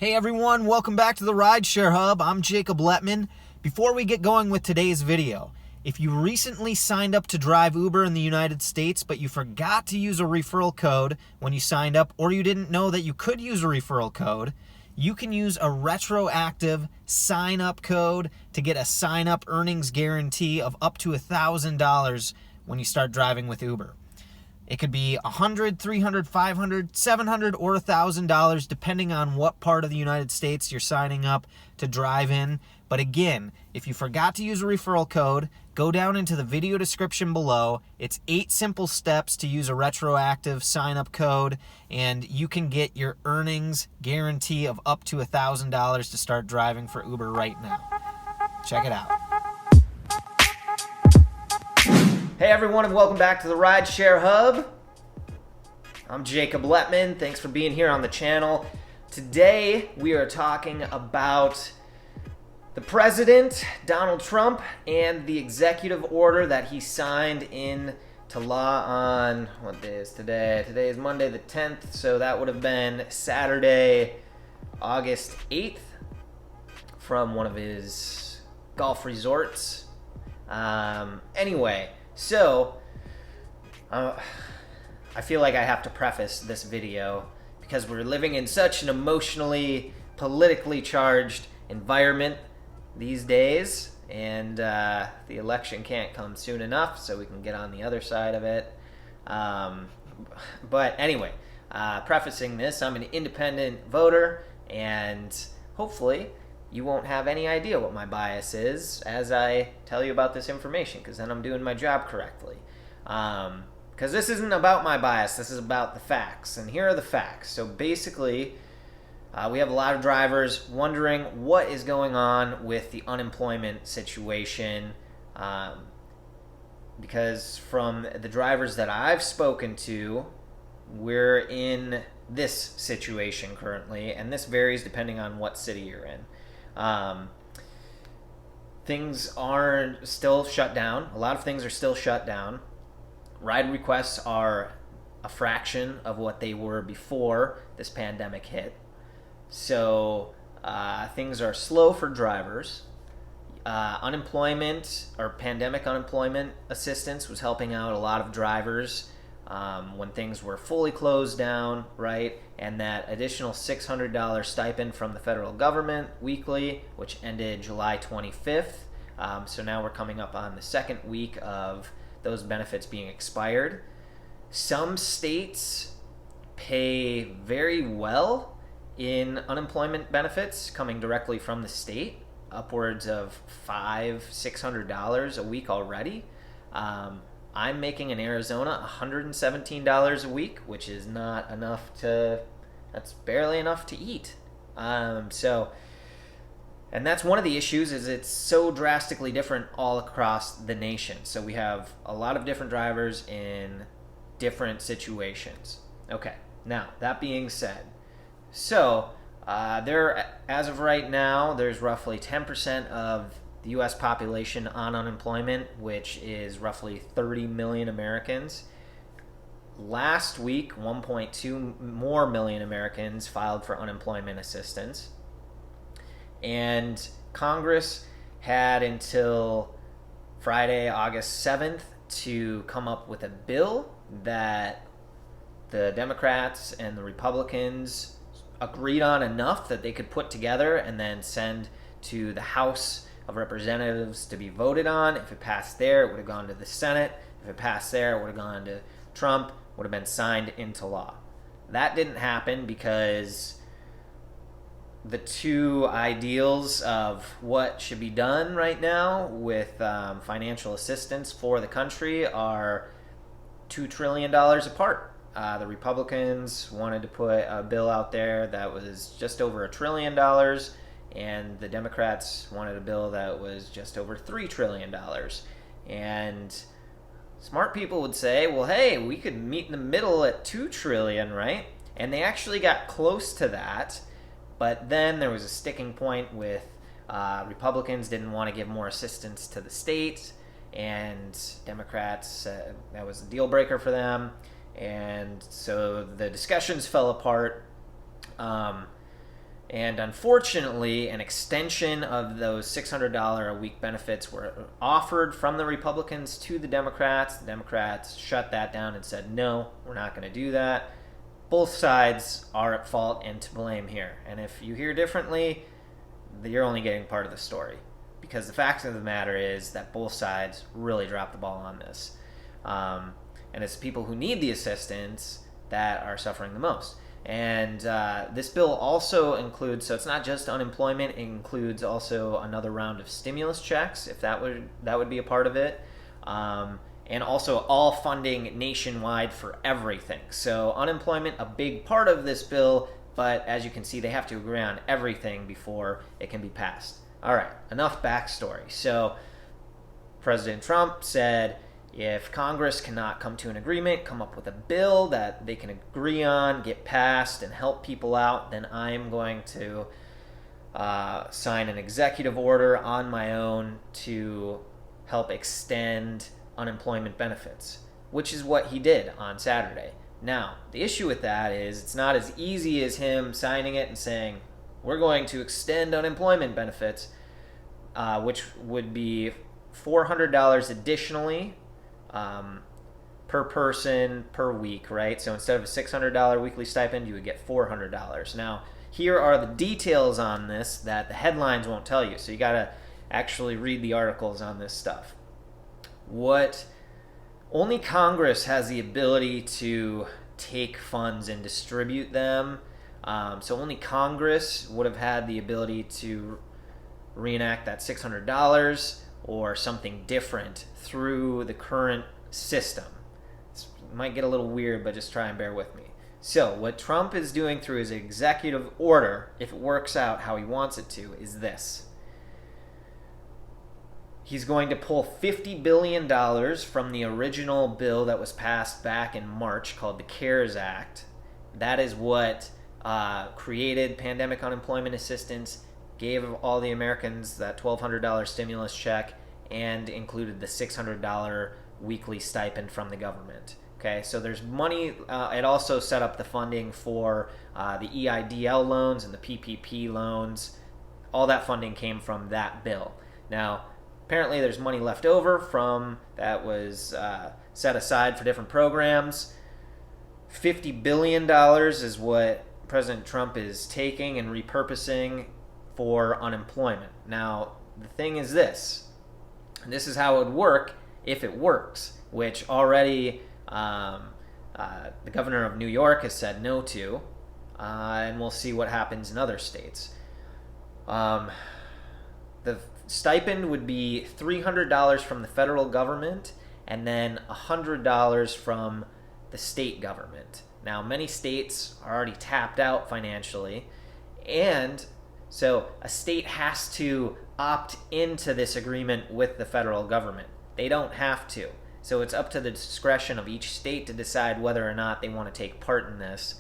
Hey everyone, welcome back to the Rideshare Hub. I'm Jacob Letman. Before we get going with today's video, if you recently signed up to drive Uber in the United States, but you forgot to use a referral code when you signed up, or you didn't know that you could use a referral code, you can use a retroactive sign-up code to get a sign-up earnings guarantee of up to $1,000 when you start driving with Uber. It could be $100, $300, $500, $700, or $1,000, depending on what part of the United States you're signing up to drive in. But again, if you forgot to use a referral code, go down into the video description below. It's 8 simple steps to use a retroactive sign-up code, and you can get your earnings guarantee of up to $1,000 to start driving for Uber right now. Check it out. Hey everyone, and welcome back to the Rideshare Hub. I'm Jacob Letman. Thanks for being here on the channel. Today we are talking about the President, Donald Trump, and the executive order that he signed into law on, what day is today? Today is Monday the 10th, so that would have been Saturday, August 8th, from one of his golf resorts. Anyway, so, I feel like I have to preface this video because we're living in such an emotionally, politically charged environment these days, and the election can't come soon enough so we can get on the other side of it. But anyway, prefacing this, I'm an independent voter, and hopefully you won't have any idea what my bias is as I tell you about this information, because then I'm doing my job correctly. Because this isn't about my bias, this is about the facts. And here are the facts. So basically, we have a lot of drivers wondering what is going on with the unemployment situation. Because from the drivers that I've spoken to, we're in this situation currently, and this varies depending on what city you're in. Things are still shut down. A lot of things are still shut down. Ride requests are a fraction of what they were before this pandemic hit. So things are slow for drivers. Unemployment or pandemic unemployment assistance was helping out a lot of drivers when things were fully closed down, right? And that additional $600 stipend from the federal government weekly, which ended July 25th. So now we're coming up on the second week of those benefits being expired. Some states pay very well in unemployment benefits coming directly from the state, upwards of $500-$600 a week already. I'm making in Arizona $117 a week, which is not enough that's barely enough to eat. And that's one of the issues, is it's so drastically different all across the nation. So we have a lot of different drivers in different situations. Okay, now that being said, so as of right now, there's roughly 10% of the U.S. population on unemployment, which is roughly 30 million Americans. Last week, 1.2 more million Americans filed for unemployment assistance. And Congress had until Friday, August 7th to come up with a bill that the Democrats and the Republicans agreed on enough that they could put together and then send to the House of Representatives to be voted on. If it passed there, it would have gone to the Senate. If it passed there, it would have gone to Trump, would have been signed into law. That didn't happen because the two ideals of what should be done right now with financial assistance for the country are $2 trillion apart. The Republicans wanted to put a bill out there that was just over $1 trillion, and the Democrats wanted a bill that was just over $3 trillion. And smart people would say, well, hey, we could meet in the middle at $2 trillion, right? And they actually got close to that, but then there was a sticking point with Republicans didn't want to give more assistance to the states, and Democrats, that was a deal breaker for them. And so the discussions fell apart. And unfortunately, an extension of those $600 a week benefits were offered from the Republicans to the Democrats. The Democrats shut that down and said, no, we're not going to do that. Both sides are at fault and to blame here. And if you hear differently, you're only getting part of the story. Because the fact of the matter is that both sides really dropped the ball on this. And it's people who need the assistance that are suffering the most. And this bill also includes, so it's not just unemployment, it includes also another round of stimulus checks, if that would be a part of it. And also all funding nationwide for everything. So unemployment, a big part of this bill, but as you can see, they have to agree on everything before it can be passed. All right, enough backstory. So President Trump said, if Congress cannot come to an agreement, come up with a bill that they can agree on, get passed, and help people out, then I'm going to sign an executive order on my own to help extend unemployment benefits, which is what he did on Saturday. Now, the issue with that is it's not as easy as him signing it and saying, we're going to extend unemployment benefits, which would be $400 additionally per person per week, right? So instead of a $600 weekly stipend, you would get $400. Now, here are the details on this that the headlines won't tell you. So you got to actually read the articles on this stuff. Only Congress has the ability to take funds and distribute them. So only Congress would have had the ability to reenact that $600 or something different through the current system. It might get a little weird, but just try and bear with me. So what Trump is doing through his executive order, if it works out how he wants it to, is this. He's going to pull $50 billion from the original bill that was passed back in March called the CARES Act. That is what created pandemic unemployment assistance, gave all the Americans that $1,200 stimulus check, and included the $600 weekly stipend from the government. Okay, so there's money. It also set up the funding for the EIDL loans and the PPP loans. All that funding came from that bill. Now, apparently there's money left over from that was set aside for different programs. $50 billion is what President Trump is taking and repurposing for unemployment. Now, the thing is this. This is how it would work if it works, which already the governor of New York has said no to, and we'll see what happens in other states. The stipend would be $300 from the federal government and then $100 from the state government. Now, many states are already tapped out financially, and so a state has to opt into this agreement with the federal government. They don't have to. So it's up to the discretion of each state to decide whether or not they want to take part in this,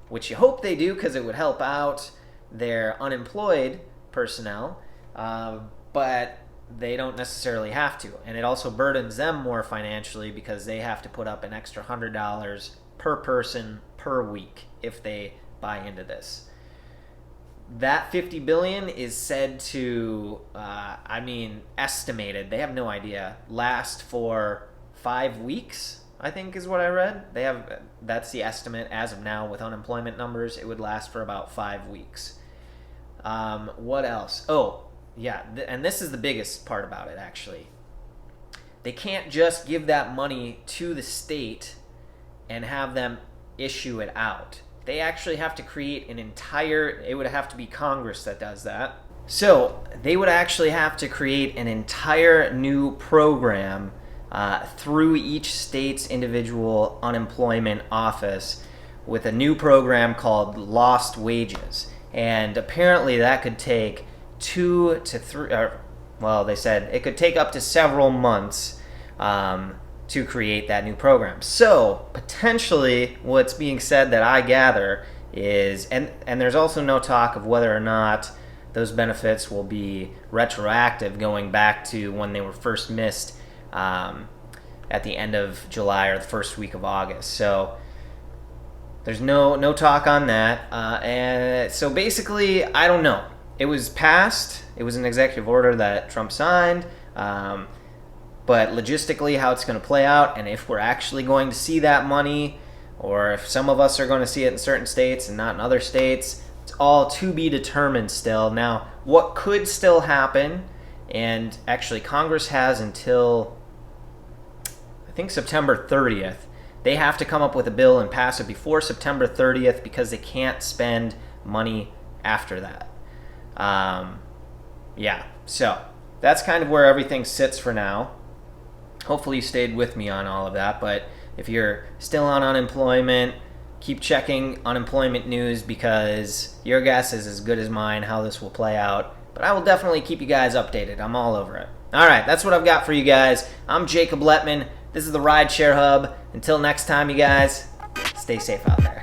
which you hope they do because it would help out their unemployed personnel, but they don't necessarily have to. And it also burdens them more financially because they have to put up an extra $100 per person per week if they buy into this. That $50 billion is said to, estimated, they have no idea, last for 5 weeks, I think is what I read. That's the estimate as of now with unemployment numbers. It would last for about 5 weeks. What else? Oh, yeah, and this is the biggest part about it, actually. They can't just give that money to the state and have them issue it out. They actually have to create it would have to be Congress that does that. So they would actually have to create an entire new program through each state's individual unemployment office with a new program called Lost Wages. And apparently that could take 2 to 3, they said it could take up to several months to create that new program. So potentially what's being said that I gather is, and there's also no talk of whether or not those benefits will be retroactive going back to when they were first missed at the end of July or the first week of August. So There's no talk on that. And so basically, I don't know. It was passed. It was an executive order that Trump signed. But logistically, how it's going to play out, and if we're actually going to see that money, or if some of us are going to see it in certain states and not in other states, it's all to be determined still. Now, what could still happen, and actually Congress has until, I think, September 30th. They have to come up with a bill and pass it before September 30th because they can't spend money after that. Yeah, so that's kind of where everything sits for now. Hopefully you stayed with me on all of that, but if you're still on unemployment, keep checking unemployment news because your guess is as good as mine how this will play out. But I will definitely keep you guys updated. I'm all over it. All right, that's what I've got for you guys. I'm Jacob Letman. This is the Rideshare Hub. Until next time, you guys, stay safe out there.